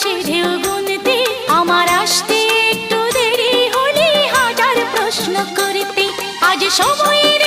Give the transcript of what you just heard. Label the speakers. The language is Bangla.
Speaker 1: বসে ঢেউ গুনতে, আমার আসতে একটু দেরি হলে হাজার প্রশ্ন করতে। আজ সময়ের